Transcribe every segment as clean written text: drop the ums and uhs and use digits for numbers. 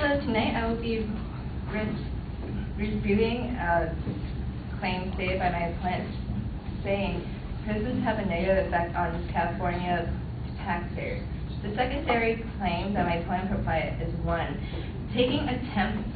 So tonight I will be reviewing a claim stated by my opponent saying prisons have a negative effect on California taxpayers. The secondary claim that my opponent provided is 1. Taking a tenth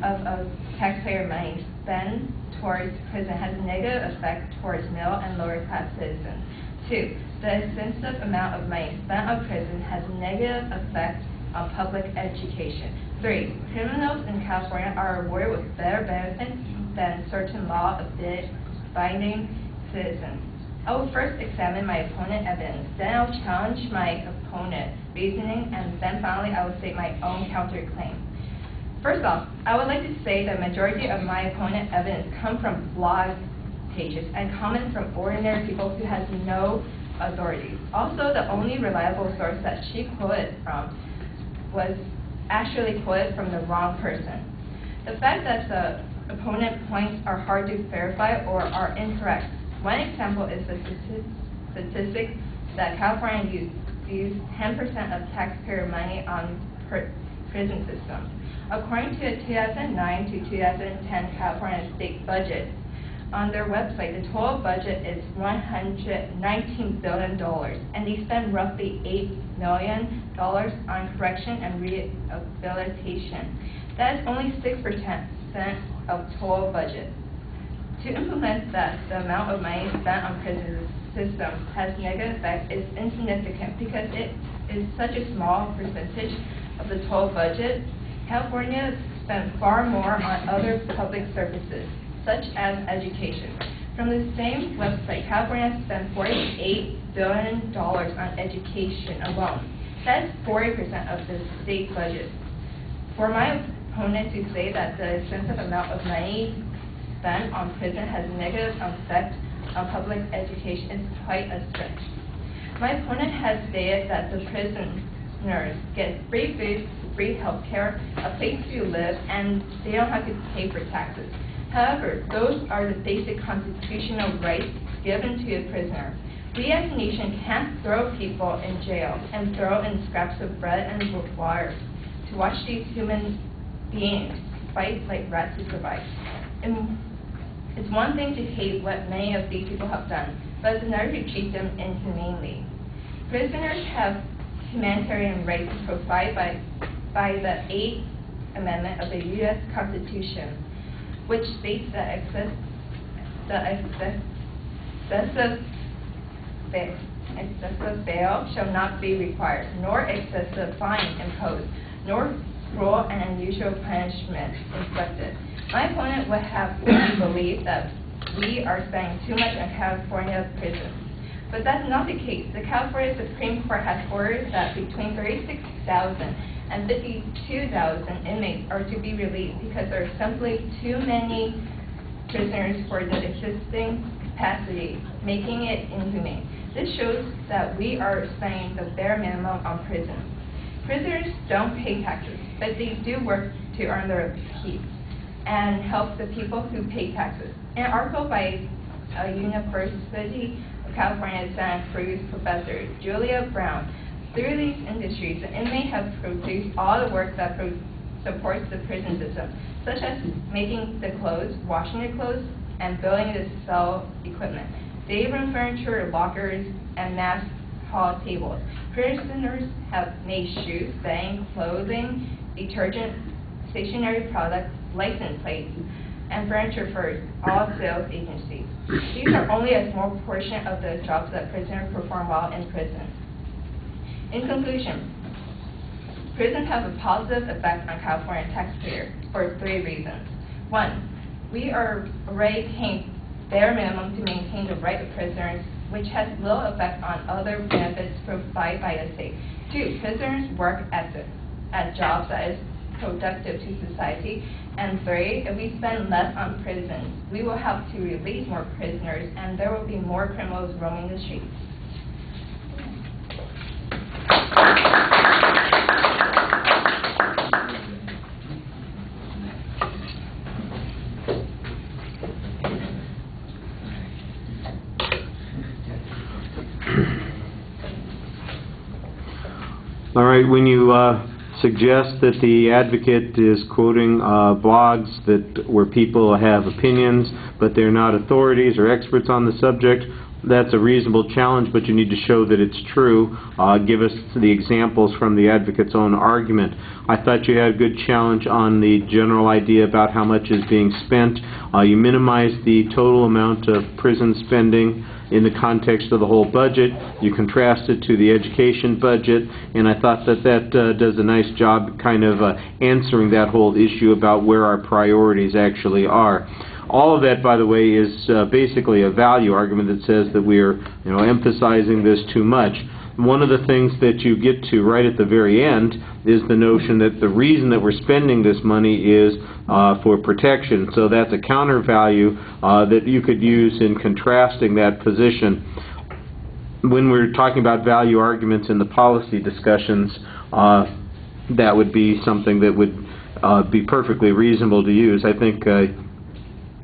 of taxpayer money spent towards prison has a negative effect towards middle and lower class citizens. 2. The extensive amount of money spent on prison has a negative effect on public education. 3. Criminals in California are rewarded with better benefits than certain law-abiding citizens. I will first examine my opponent evidence, then I'll challenge my opponent reasoning, and then finally I will state my own counterclaim. First off, I would like to say that majority of my opponent evidence come from blog pages and comments from ordinary people who has no authority. Also, the only reliable source that she quoted from was actually quoted from the wrong person. The fact that the opponent points are hard to verify or are incorrect. One example is the statistic that California used 10% of taxpayer money on prison systems. According to the 2009 to 2010 California state budget, on their website, the total budget is $119 billion, and they spend roughly $8 million on correction and rehabilitation. That is only 6% of total budget. To implement that, the amount of money spent on prison systems has negative effect is insignificant because it is such a small percentage of the total budget. California spends far more on other public services, such as education. From the same website, California spends $48 billion on education alone. That is 40% of the state budget. For my opponent to say that the extensive amount of money spent on prison has a negative effect on public education is quite a stretch. My opponent has stated that the prisoners get free food, free health care, a place to live, and they don't have to pay for taxes. However, those are the basic constitutional rights given to a prisoner. We as a nation can't throw people in jail and throw in scraps of bread and water to watch these human beings fight like rats to survive. It's one thing to hate what many of these people have done, but it's another to treat them inhumanely. Prisoners have humanitarian rights provided by the 8th Amendment of the U.S. Constitution, which states that excessive bail shall not be required, nor excessive fine imposed, nor cruel and unusual punishment inflicted. My opponent would have me believe that we are spending too much on California prisons. But that's not the case. The California Supreme Court has ordered that between 36,000 and 52,000 inmates are to be released because there are simply too many prisoners for the existing capacity, making it inhumane. This shows that we are spending the bare minimum on prisons. Prisoners don't pay taxes, but they do work to earn their keep and help the people who pay taxes. An article by a University of California Santa Cruz professor, Julia Brown, through these industries, the inmates have produced all the work that supports the prison system, such as making the clothes, washing the clothes, and building the cell equipment, day room furniture, lockers, and mass hall tables. Prisoners have made shoes, bedding, clothing, detergent, stationery products, license plates, and furniture for all sales agencies. These are only a small portion of the jobs that prisoners perform while in prison. In conclusion, prisons have a positive effect on California taxpayers for 3 reasons. 1, we are already paying bare minimum to maintain the right of prisoners, which has little effect on other benefits provided by the state. 2, prisoners work at jobs that is productive to society. And 3, if we spend less on prisons, we will have to release more prisoners, and there will be more criminals roaming the streets. All right, when you suggests that the advocate is quoting blogs where people have opinions, but they're not authorities or experts on the subject. That's a reasonable challenge, but you need to show that it's true. Give us the examples from the advocate's own argument. I thought you had a good challenge on the general idea about how much is being spent. You minimize the total amount of prison spending in the context of the whole budget. You contrast it to the education budget, and I thought that does a nice job kind of answering that whole issue about where our priorities actually are. All of that, by the way, is basically a value argument that says that we are, emphasizing this too much. One of the things that you get to right at the very end is the notion that the reason that we're spending this money is for protection. So that's a counter value that you could use in contrasting that position. When we're talking about value arguments in the policy discussions, that would be something that would be perfectly reasonable to use. I think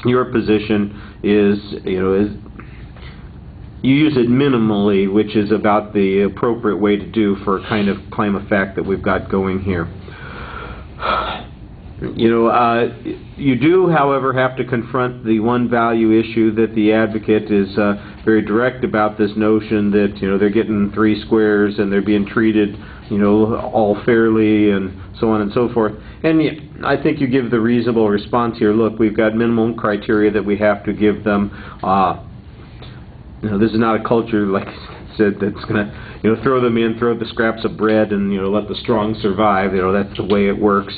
your position is, you use it minimally, which is about the appropriate way to do for a kind of claim of fact that we've got going here. You do, however, have to confront the one value issue that the advocate is very direct about, this notion that, they're getting 3 squares and they're being treated, all fairly and so on and so forth. And I think you give the reasonable response here. Look, we've got minimum criteria that we have to give them. This is not a culture, like I said, that's going to, throw them in, throw the scraps of bread, and let the strong survive. That's the way it works.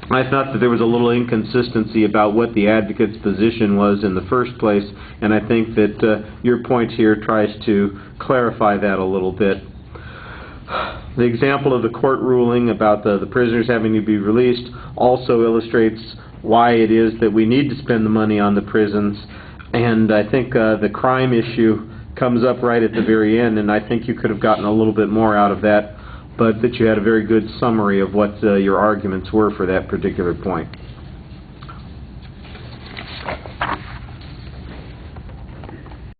I thought that there was a little inconsistency about what the advocate's position was in the first place, and I think that your point here tries to clarify that a little bit. The example of the court ruling about the prisoners having to be released also illustrates why it is that we need to spend the money on the prisons, and I think the crime issue comes up right at the very end, and I think you could have gotten a little bit more out of that, but that you had a very good summary of what your arguments were for that particular point.